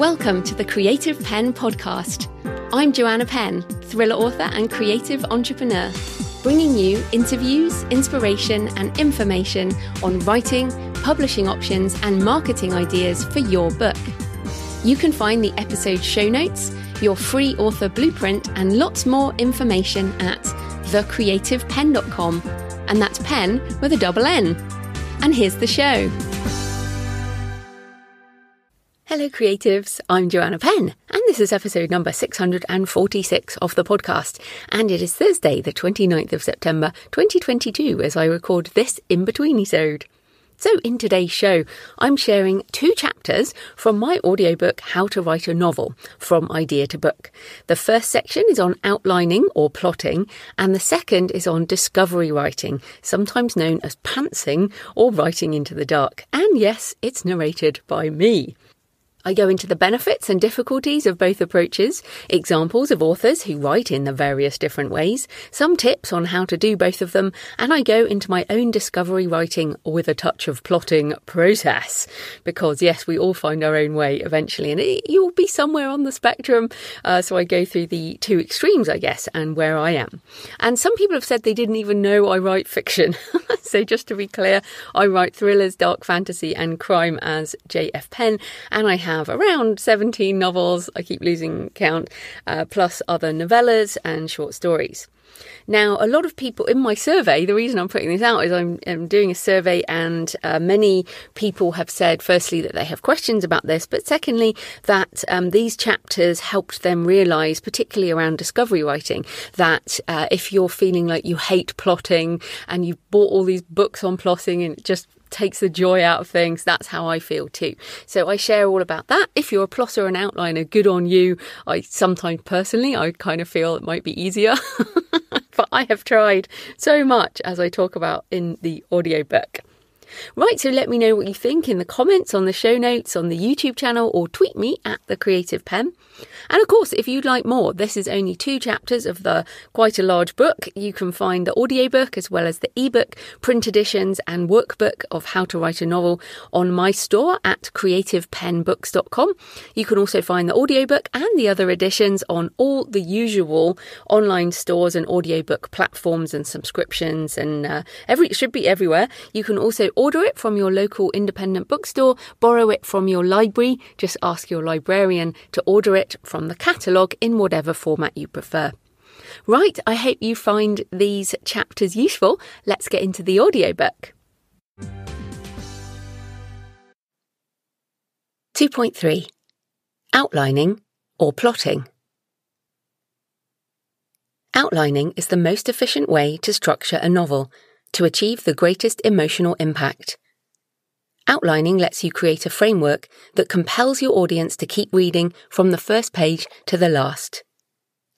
Welcome to the Creative Penn podcast. I'm Joanna Penn, thriller author and creative entrepreneur, bringing you interviews, inspiration and information on writing, publishing options and marketing ideas for your book. You can find the episode show notes, your free author blueprint and lots more information at thecreativepenn.com, and that's pen with a double N. And here's the show. Hello creatives, I'm Joanna Penn, and this is episode number 646 of the podcast, and it is Thursday the 29th of September 2022 as I record this in-between-isode. So in today's show, I'm sharing 2 chapters from my audiobook How to Write a Novel, From Idea to Book. The first section is on outlining or plotting, and the second is on discovery writing, sometimes known as pantsing or writing into the dark. And yes, it's narrated by me. I go into the benefits and difficulties of both approaches, examples of authors who write in the various different ways, some tips on how to do both of them, and I go into my own discovery writing with a touch of plotting process. Because yes, we all find our own way eventually, and you'll be somewhere on the spectrum. So I go through the 2 extremes, I guess, and where I am. And some people have said they didn't even know I write fiction. So just to be clear, I write thrillers, dark fantasy and crime as J.F. Penn, and I have around 17 novels, I keep losing count, plus other novellas and short stories. Now, a lot of people in my survey, the reason I'm putting this out is I'm doing a survey, and many people have said, firstly, that they have questions about this, but secondly, that these chapters helped them realise, particularly around discovery writing, that if you're feeling like you hate plotting and you've bought all these books on plotting and it just takes the joy out of things, that's how I feel too. So I share all about that. If you're a plotter and outliner, good on you. I sometimes personally, I kind of feel it might be easier, but I have tried so much, as I talk about in the audiobook. Right, so let me know what you think in the comments, on the show notes, on the YouTube channel, or tweet me at The Creative Penn. And of course, if you'd like more, this is only 2 chapters of the quite a large book. You can find the audiobook as well as the ebook, print editions and workbook of How to Write a Novel on my store at creativepennbooks.com. You can also find the audiobook and the other editions on all the usual online stores and audiobook platforms and subscriptions, and it should be everywhere. You can also order it from your local independent bookstore, borrow it from your library, just ask your librarian to order it from the catalogue in whatever format you prefer. Right, I hope you find these chapters useful. Let's get into the audiobook. 2.3. Outlining or plotting. Outlining is the most efficient way to structure a novel to achieve the greatest emotional impact. Outlining lets you create a framework that compels your audience to keep reading from the first page to the last.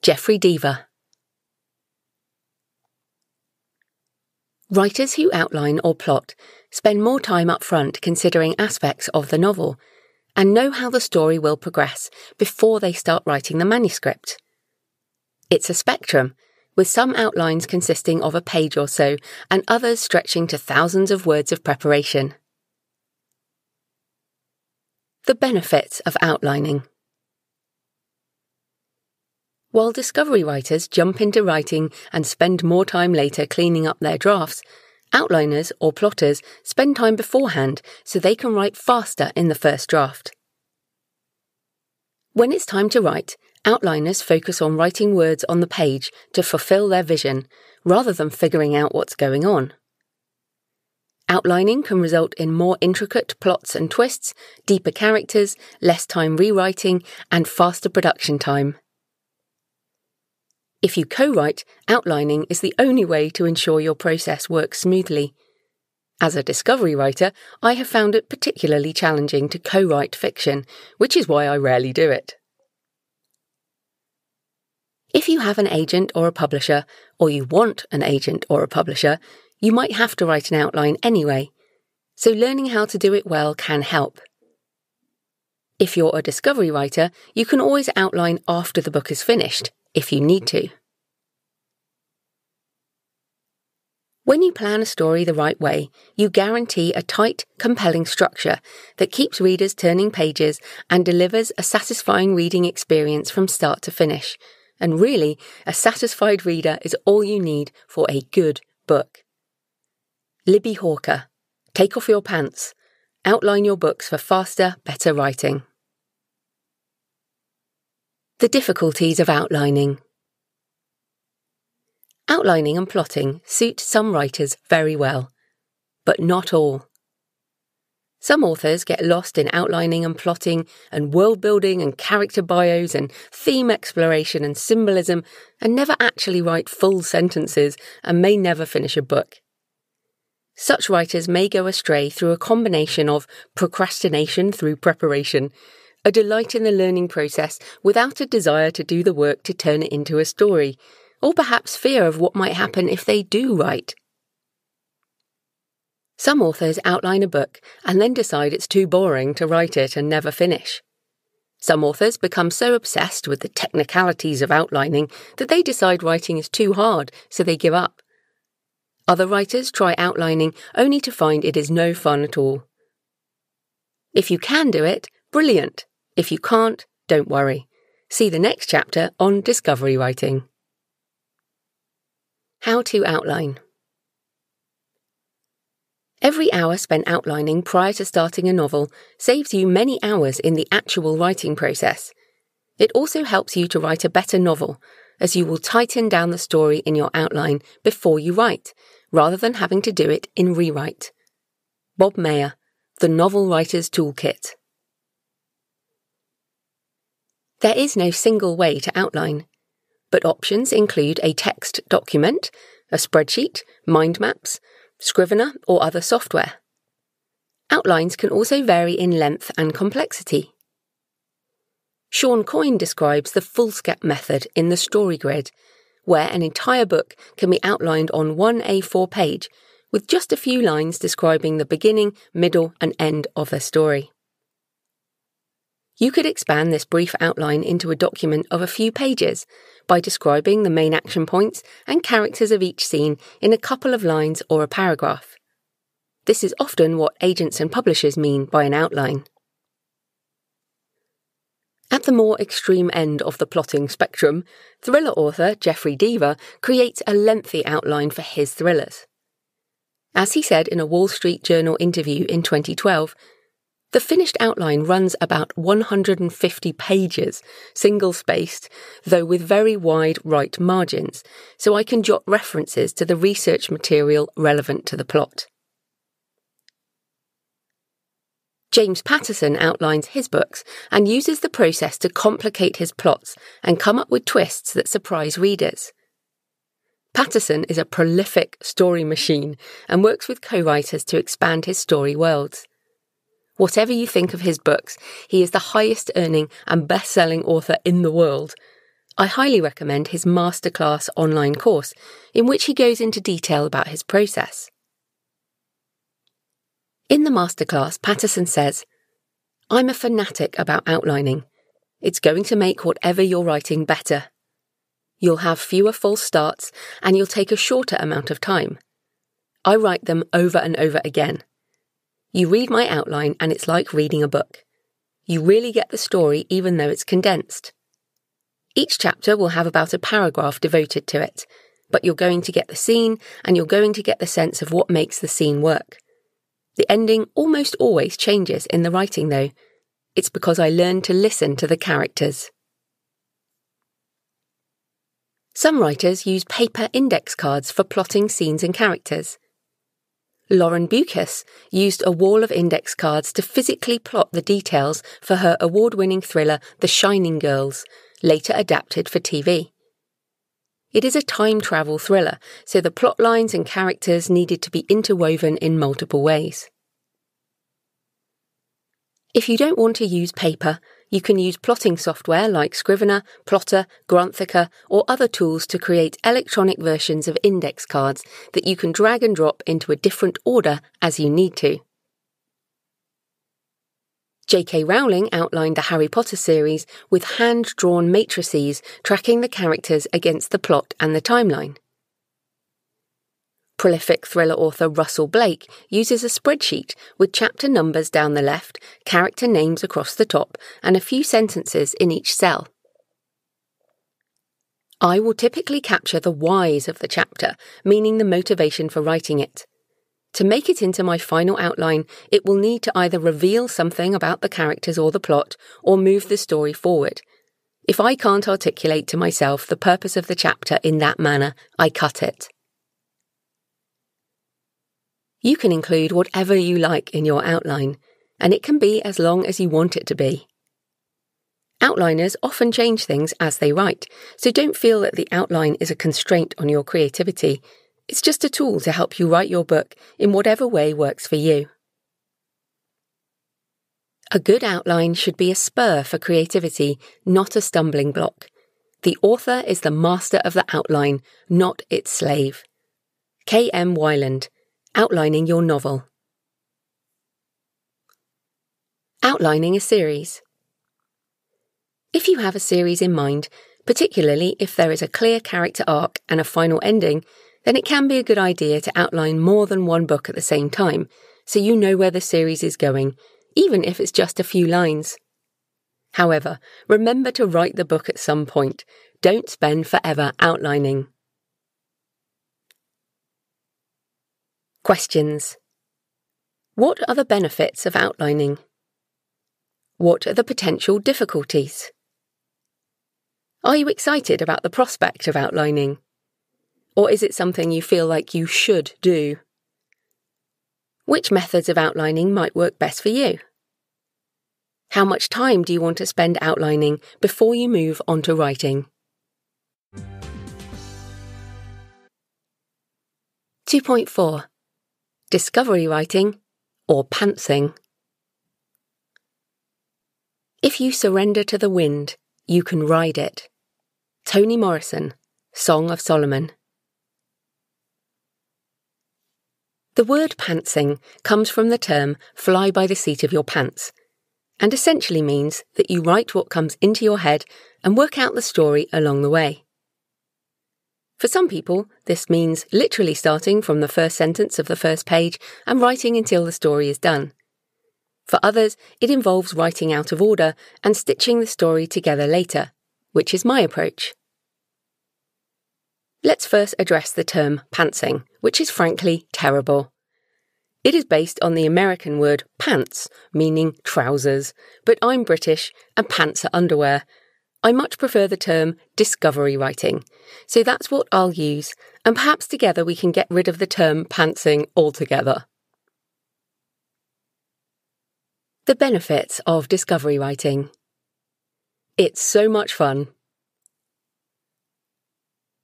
Jeffrey Deaver. Writers who outline or plot spend more time up front considering aspects of the novel and know how the story will progress before they start writing the manuscript. It's a spectrum, with some outlines consisting of a page or so and others stretching to thousands of words of preparation. The benefits of outlining. While discovery writers jump into writing and spend more time later cleaning up their drafts, outliners or plotters spend time beforehand so they can write faster in the first draft. When it's time to write, outliners focus on writing words on the page to fulfill their vision, rather than figuring out what's going on. Outlining can result in more intricate plots and twists, deeper characters, less time rewriting, and faster production time. If you co-write, outlining is the only way to ensure your process works smoothly. As a discovery writer, I have found it particularly challenging to co-write fiction, which is why I rarely do it. If you have an agent or a publisher, or you want an agent or a publisher, you might have to write an outline anyway, so learning how to do it well can help. If you're a discovery writer, you can always outline after the book is finished, if you need to. When you plan a story the right way, you guarantee a tight, compelling structure that keeps readers turning pages and delivers a satisfying reading experience from start to finish. And really, a satisfied reader is all you need for a good book. Libby Hawker. Take off your pants. Outline your books for faster, better writing. The difficulties of outlining. Outlining and plotting suit some writers very well, but not all. Some authors get lost in outlining and plotting and world building and character bios and theme exploration and symbolism and never actually write full sentences and may never finish a book. Such writers may go astray through a combination of procrastination through preparation, a delight in the learning process without a desire to do the work to turn it into a story, or perhaps fear of what might happen if they do write. Some authors outline a book and then decide it's too boring to write it and never finish. Some authors become so obsessed with the technicalities of outlining that they decide writing is too hard, so they give up. Other writers try outlining only to find it is no fun at all. If you can do it, brilliant. If you can't, don't worry. See the next chapter on discovery writing. How to outline. Every hour spent outlining prior to starting a novel saves you many hours in the actual writing process. It also helps you to write a better novel, as you will tighten down the story in your outline before you write, rather than having to do it in rewrite. Bob Mayer, The Novel Writer's Toolkit. There is no single way to outline, but options include a text document, a spreadsheet, mind maps, Scrivener or other software. Outlines can also vary in length and complexity. Sean Coyne describes the foolscap method in the story grid, where an entire book can be outlined on one A4 page with just a few lines describing the beginning, middle, and end of the story. You could expand this brief outline into a document of a few pages by describing the main action points and characters of each scene in a couple of lines or a paragraph. This is often what agents and publishers mean by an outline. At the more extreme end of the plotting spectrum, thriller author Jeffrey Deaver creates a lengthy outline for his thrillers. As he said in a Wall Street Journal interview in 2012, the finished outline runs about 150 pages, single-spaced, though with very wide right margins, so I can jot references to the research material relevant to the plot. James Patterson outlines his books and uses the process to complicate his plots and come up with twists that surprise readers. Patterson is a prolific story machine and works with co-writers to expand his story worlds. Whatever you think of his books, he is the highest-earning and best-selling author in the world. I highly recommend his masterclass online course, in which he goes into detail about his process. In the masterclass, Patterson says, "I'm a fanatic about outlining. It's going to make whatever you're writing better. You'll have fewer false starts, and you'll take a shorter amount of time. I write them over and over again. You read my outline and it's like reading a book. You really get the story even though it's condensed. Each chapter will have about a paragraph devoted to it, but you're going to get the scene and you're going to get the sense of what makes the scene work. The ending almost always changes in the writing though. It's because I learned to listen to the characters." Some writers use paper index cards for plotting scenes and characters. Lauren Bucas used a wall of index cards to physically plot the details for her award-winning thriller The Shining Girls, later adapted for TV. It is a time travel thriller, so the plot lines and characters needed to be interwoven in multiple ways. If you don't want to use paper, you can use plotting software like Scrivener, Plotter, Granthika, or other tools to create electronic versions of index cards that you can drag and drop into a different order as you need to. J.K. Rowling outlined the Harry Potter series with hand-drawn matrices tracking the characters against the plot and the timeline. Prolific thriller author Russell Blake uses a spreadsheet with chapter numbers down the left, character names across the top, and a few sentences in each cell. I will typically capture the whys of the chapter, meaning the motivation for writing it. To make it into my final outline, it will need to either reveal something about the characters or the plot, or move the story forward. If I can't articulate to myself the purpose of the chapter in that manner, I cut it. You can include whatever you like in your outline, and it can be as long as you want it to be. Outliners often change things as they write, so don't feel that the outline is a constraint on your creativity. It's just a tool to help you write your book in whatever way works for you. A good outline should be a spur for creativity, not a stumbling block. The author is the master of the outline, not its slave. K.M. Weiland, Outlining Your Novel. Outlining a series. If you have a series in mind, particularly if there is a clear character arc and a final ending, then it can be a good idea to outline more than one book at the same time, so you know where the series is going, even if it's just a few lines. However, remember to write the book at some point. Don't spend forever outlining. Questions. What are the benefits of outlining? What are the potential difficulties? Are you excited about the prospect of outlining? Or is it something you feel like you should do? Which methods of outlining might work best for you? How much time do you want to spend outlining before you move on to writing? 2.4. Discovery writing or pantsing. If you surrender to the wind, you can ride it. Toni Morrison, Song of Solomon. The word pantsing comes from the term fly by the seat of your pants, and essentially means that you write what comes into your head and work out the story along the way. For some people, this means literally starting from the first sentence of the first page and writing until the story is done. For others, it involves writing out of order and stitching the story together later, which is my approach. Let's first address the term pantsing, which is frankly terrible. It is based on the American word pants, meaning trousers, but I'm British and pants are underwear. I much prefer the term discovery writing, so that's what I'll use, and perhaps together we can get rid of the term pantsing altogether. The benefits of discovery writing. It's so much fun.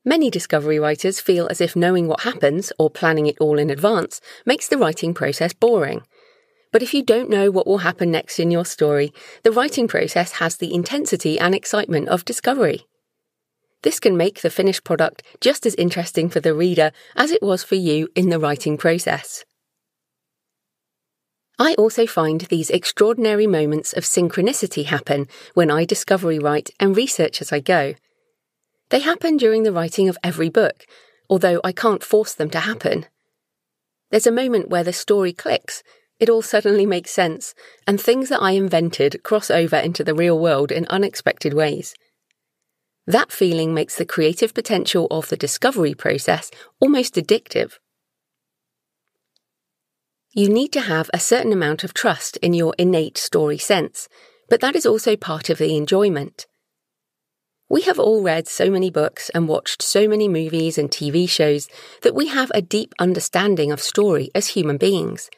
Many discovery writers feel as if knowing what happens, or planning it all in advance, makes the writing process boring. But if you don't know what will happen next in your story, the writing process has the intensity and excitement of discovery. This can make the finished product just as interesting for the reader as it was for you in the writing process. I also find these extraordinary moments of synchronicity happen when I discovery write and research as I go. They happen during the writing of every book, although I can't force them to happen. There's a moment where the story clicks, it all suddenly makes sense, and things that I invented cross over into the real world in unexpected ways. That feeling makes the creative potential of the discovery process almost addictive. You need to have a certain amount of trust in your innate story sense, but that is also part of the enjoyment. We have all read so many books and watched so many movies and TV shows that we have a deep understanding of story as human beings.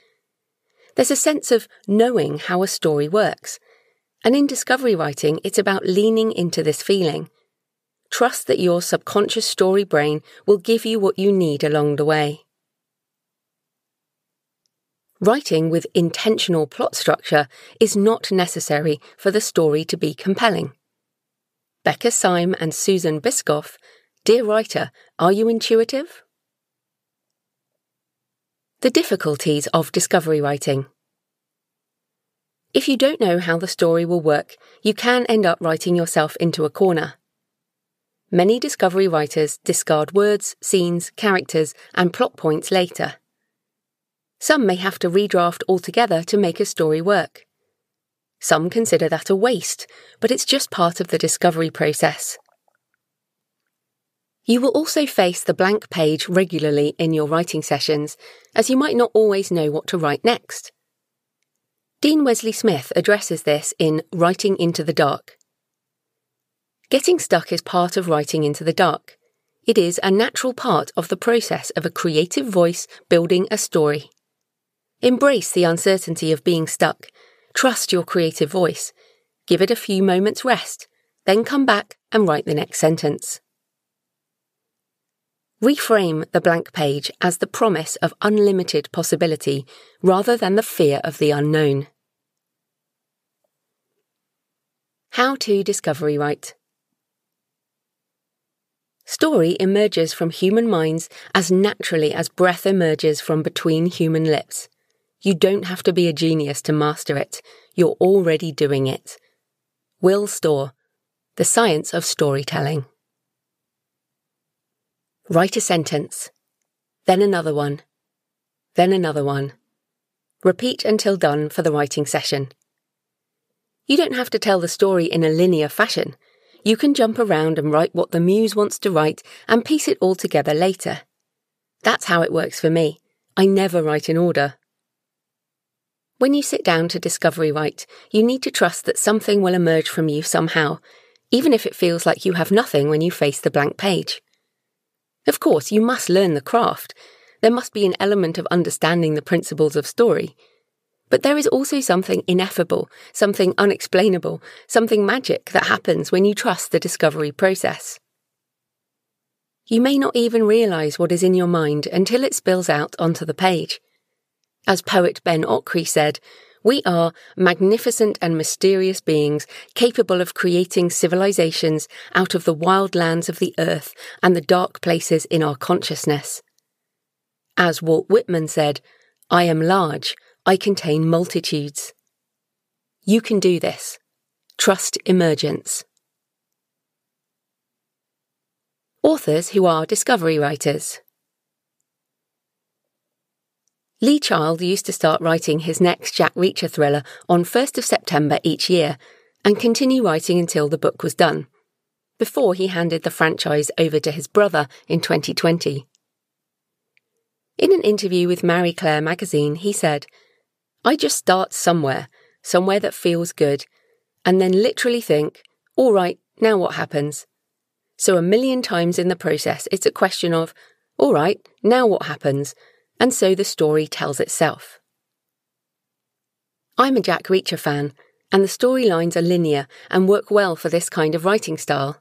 There's a sense of knowing how a story works, and in discovery writing it's about leaning into this feeling. Trust that your subconscious story brain will give you what you need along the way. Writing with intentional plot structure is not necessary for the story to be compelling. Becca Syme and Susan Biscoff, Dear writer, are you intuitive? The difficulties of discovery writing. If you don't know how the story will work, you can end up writing yourself into a corner. Many discovery writers discard words, scenes, characters, and plot points later. Some may have to redraft altogether to make a story work. Some consider that a waste, but it's just part of the discovery process. You will also face the blank page regularly in your writing sessions, as you might not always know what to write next. Dean Wesley Smith addresses this in Writing into the Dark. Getting stuck is part of writing into the dark. It is a natural part of the process of a creative voice building a story. Embrace the uncertainty of being stuck. Trust your creative voice. Give it a few moments rest, then come back and write the next sentence. Reframe the blank page as the promise of unlimited possibility rather than the fear of the unknown. How to discovery write. Story emerges from human minds as naturally as breath emerges from between human lips. You don't have to be a genius to master it. You're already doing it. Will Storr, The Science of Storytelling. Write a sentence, then another one, then another one. Repeat until done for the writing session. You don't have to tell the story in a linear fashion. You can jump around and write what the muse wants to write and piece it all together later. That's how it works for me. I never write in order. When you sit down to discovery write, you need to trust that something will emerge from you somehow, even if it feels like you have nothing when you face the blank page. Of course, you must learn the craft. There must be an element of understanding the principles of story. But there is also something ineffable, something unexplainable, something magic that happens when you trust the discovery process. You may not even realise what is in your mind until it spills out onto the page. As poet Ben Okri said, we are magnificent and mysterious beings capable of creating civilizations out of the wild lands of the earth and the dark places in our consciousness. As Walt Whitman said, I am large, I contain multitudes. You can do this. Trust emergence. Authors who are discovery writers. Lee Child used to start writing his next Jack Reacher thriller on 1st of September each year and continue writing until the book was done, before he handed the franchise over to his brother in 2020. In an interview with Marie Claire magazine, he said, I just start somewhere that feels good, and then literally think, all right, now what happens? So 1,000,000 times in the process, it's a question of, all right, now what happens? And so the story tells itself. I'm a Jack Reacher fan, and the storylines are linear and work well for this kind of writing style.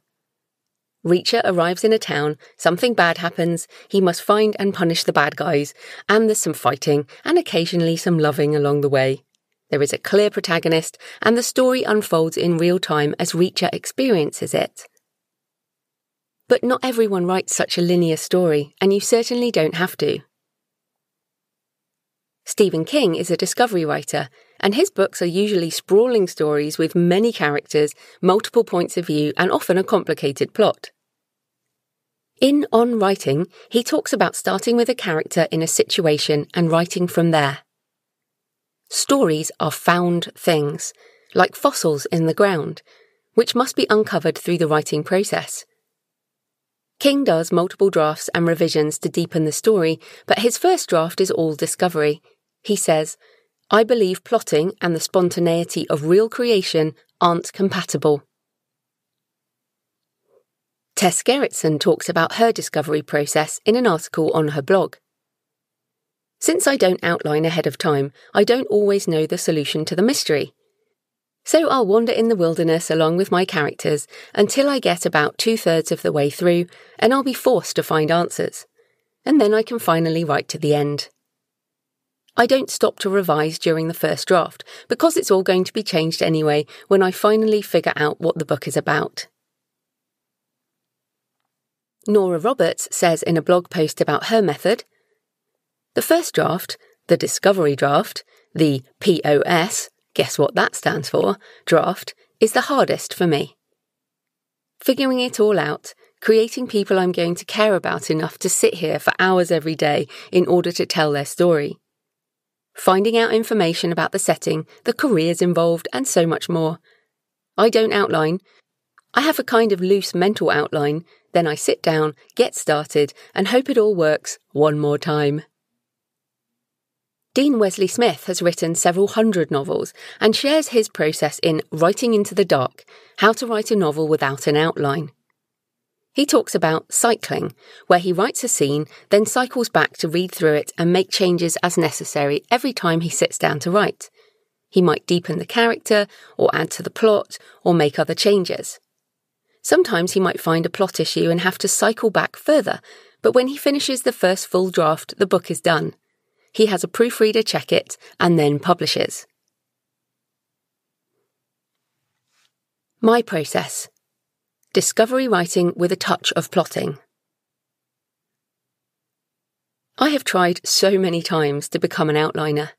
Reacher arrives in a town, something bad happens, he must find and punish the bad guys, and there's some fighting and occasionally some loving along the way. There is a clear protagonist, and the story unfolds in real time as Reacher experiences it. But not everyone writes such a linear story, and you certainly don't have to. Stephen King is a discovery writer, and his books are usually sprawling stories with many characters, multiple points of view, and often a complicated plot. In On Writing, he talks about starting with a character in a situation and writing from there. Stories are found things, like fossils in the ground, which must be uncovered through the writing process. King does multiple drafts and revisions to deepen the story, but his first draft is all discovery. He says, I believe plotting and the spontaneity of real creation aren't compatible. Tess Gerritsen talks about her discovery process in an article on her blog. Since I don't outline ahead of time, I don't always know the solution to the mystery. So I'll wander in the wilderness along with my characters until I get about 2/3 of the way through, and I'll be forced to find answers. And then I can finally write to the end. I don't stop to revise during the first draft, because it's all going to be changed anyway when I finally figure out what the book is about. Nora Roberts says in a blog post about her method, the first draft, the discovery draft, the POS, guess what that stands for, draft, is the hardest for me. Figuring it all out, creating people I'm going to care about enough to sit here for hours every day in order to tell their story. Finding out information about the setting, the careers involved, and so much more. I don't outline. I have a kind of loose mental outline, then I sit down, get started, and hope it all works one more time. Dean Wesley Smith has written several hundred novels and shares his process in Writing into the Dark, How to Write a Novel Without an Outline. He talks about cycling, where he writes a scene, then cycles back to read through it and make changes as necessary every time he sits down to write. He might deepen the character, or add to the plot, or make other changes. Sometimes he might find a plot issue and have to cycle back further, but when he finishes the first full draft, the book is done. He has a proofreader check it and then publishes. My process. Discovery writing with a touch of plotting. I have tried so many times to become an outliner.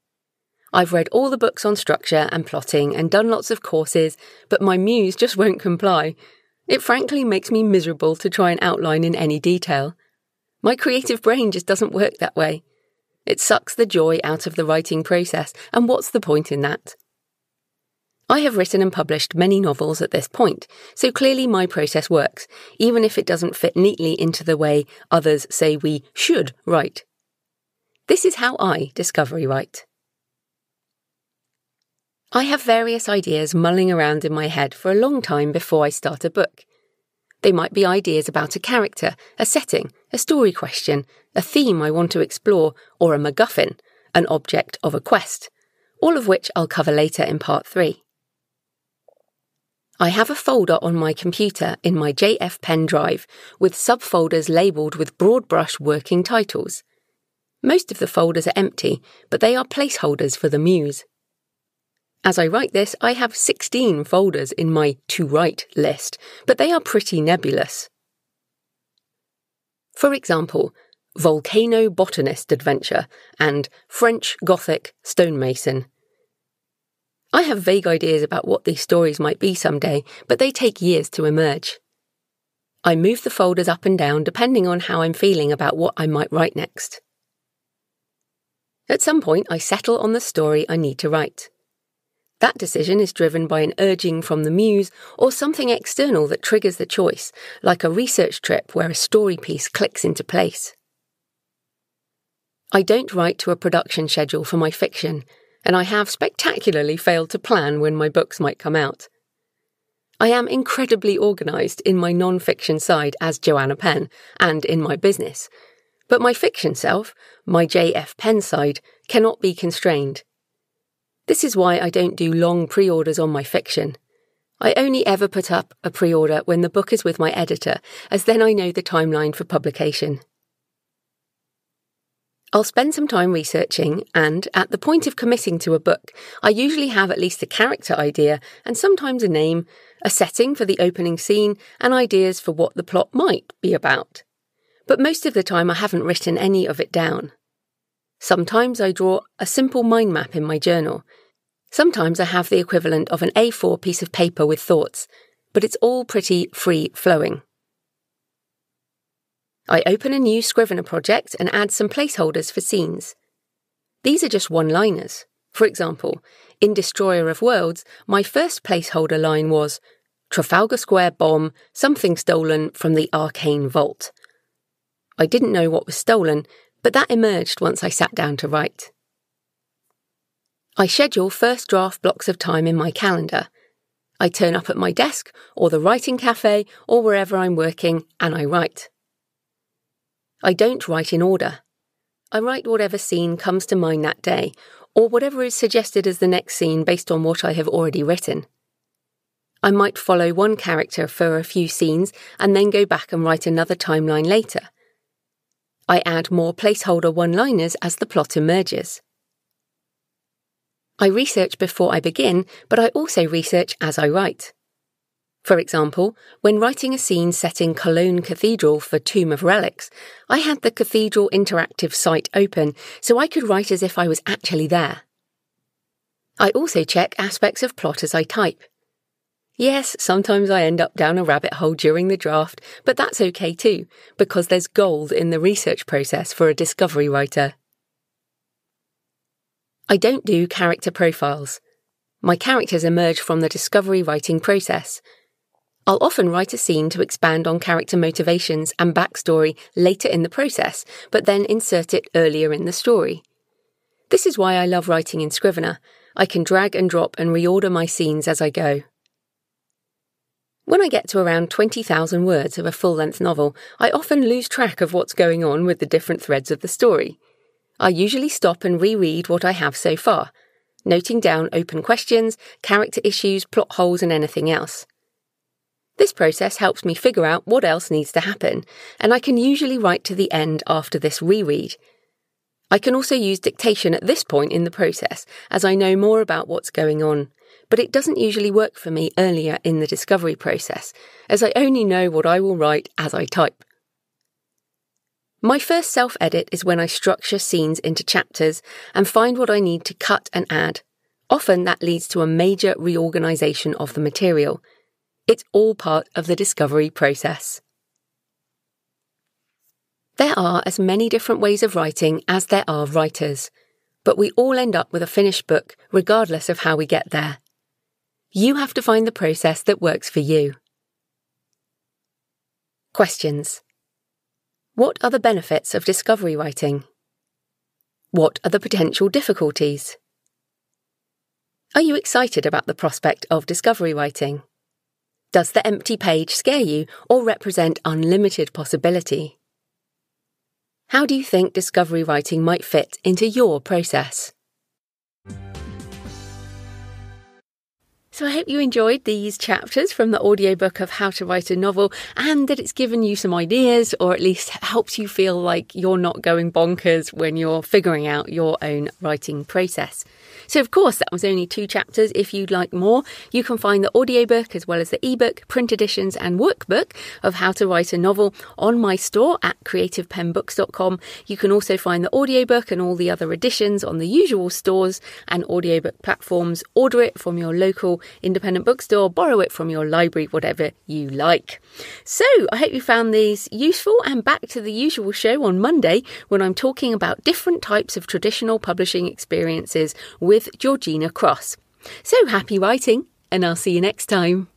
I've read all the books on structure and plotting and done lots of courses, but my muse just won't comply. It frankly makes me miserable to try and outline in any detail. My creative brain just doesn't work that way. It sucks the joy out of the writing process, and what's the point in that? I have written and published many novels at this point, so clearly my process works, even if it doesn't fit neatly into the way others say we should write. This is how I discovery write. I have various ideas mulling around in my head for a long time before I start a book. They might be ideas about a character, a setting, a story question, a theme I want to explore, or a MacGuffin, an object of a quest, all of which I'll cover later in part 3. I have a folder on my computer in my JF Pen drive with subfolders labelled with broad brush working titles. Most of the folders are empty, but they are placeholders for the muse. As I write this, I have 16 folders in my to-write list, but they are pretty nebulous. For example, Volcano Botanist Adventure and French Gothic Stonemason. I have vague ideas about what these stories might be someday, but they take years to emerge. I move the folders up and down depending on how I'm feeling about what I might write next. At some point, I settle on the story I need to write. That decision is driven by an urging from the muse or something external that triggers the choice, like a research trip where a story piece clicks into place. I don't write to a production schedule for my fiction, and I have spectacularly failed to plan when my books might come out. I am incredibly organised in my non-fiction side as Joanna Penn and in my business, but my fiction self, my JF Penn side, cannot be constrained. This is why I don't do long pre-orders on my fiction. I only ever put up a pre-order when the book is with my editor, as then I know the timeline for publication. I'll spend some time researching, and at the point of committing to a book, I usually have at least a character idea and sometimes a name, a setting for the opening scene, and ideas for what the plot might be about. But most of the time I haven't written any of it down. Sometimes I draw a simple mind map in my journal. Sometimes I have the equivalent of an A4 piece of paper with thoughts, but it's all pretty free-flowing. I open a new Scrivener project and add some placeholders for scenes. These are just one-liners. For example, in Destroyer of Worlds, my first placeholder line was, Trafalgar Square bomb, something stolen from the arcane vault. I didn't know what was stolen, but that emerged once I sat down to write. I schedule first draft blocks of time in my calendar. I turn up at my desk, or the writing cafe, or wherever I'm working, and I write. I don't write in order. I write whatever scene comes to mind that day, or whatever is suggested as the next scene based on what I have already written. I might follow one character for a few scenes and then go back and write another timeline later. I add more placeholder one-liners as the plot emerges. I research before I begin, but I also research as I write. For example, when writing a scene set in Cologne Cathedral for Tomb of Relics, I had the cathedral interactive site open so I could write as if I was actually there. I also check aspects of plot as I type. Yes, sometimes I end up down a rabbit hole during the draft, but that's okay too, because there's gold in the research process for a discovery writer. I don't do character profiles. My characters emerge from the discovery writing process. I'll often write a scene to expand on character motivations and backstory later in the process, but then insert it earlier in the story. This is why I love writing in Scrivener. I can drag and drop and reorder my scenes as I go. When I get to around 20,000 words of a full-length novel, I often lose track of what's going on with the different threads of the story. I usually stop and reread what I have so far, noting down open questions, character issues, plot holes and anything else. This process helps me figure out what else needs to happen, and I can usually write to the end after this reread. I can also use dictation at this point in the process, as I know more about what's going on, but it doesn't usually work for me earlier in the discovery process, as I only know what I will write as I type. My first self-edit is when I structure scenes into chapters and find what I need to cut and add. Often that leads to a major reorganisation of the material. It's all part of the discovery process. There are as many different ways of writing as there are writers, but we all end up with a finished book regardless of how we get there. You have to find the process that works for you. Questions. What are the benefits of discovery writing? What are the potential difficulties? Are you excited about the prospect of discovery writing? Does the empty page scare you or represent unlimited possibility? How do you think discovery writing might fit into your process? So I hope you enjoyed these chapters from the audiobook of How to Write a Novel, and that it's given you some ideas, or at least helps you feel like you're not going bonkers when you're figuring out your own writing process. So of course, that was only 2 chapters. If you'd like more, you can find the audiobook as well as the ebook, print editions and workbook of How to Write a Novel on my store at creativepenbooks.com. You can also find the audiobook and all the other editions on the usual stores and audiobook platforms. Order it from your local independent bookstore, borrow it from your library, whatever you like. So I hope you found these useful, and back to the usual show on Monday when I'm talking about different types of traditional publishing experiences with Georgina Cross. So happy writing, and I'll see you next time.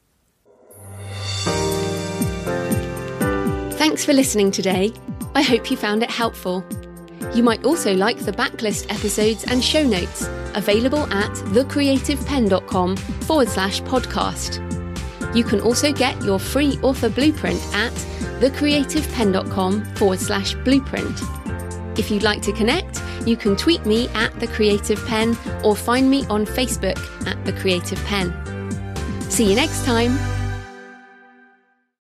Thanks for listening today. I hope you found it helpful. You might also like the backlist episodes and show notes, available at thecreativepen.com/podcast. You can also get your free author blueprint at thecreativepen.com/blueprint. If you'd like to connect, you can tweet me at The Creative Pen or find me on Facebook at The Creative Pen. See you next time.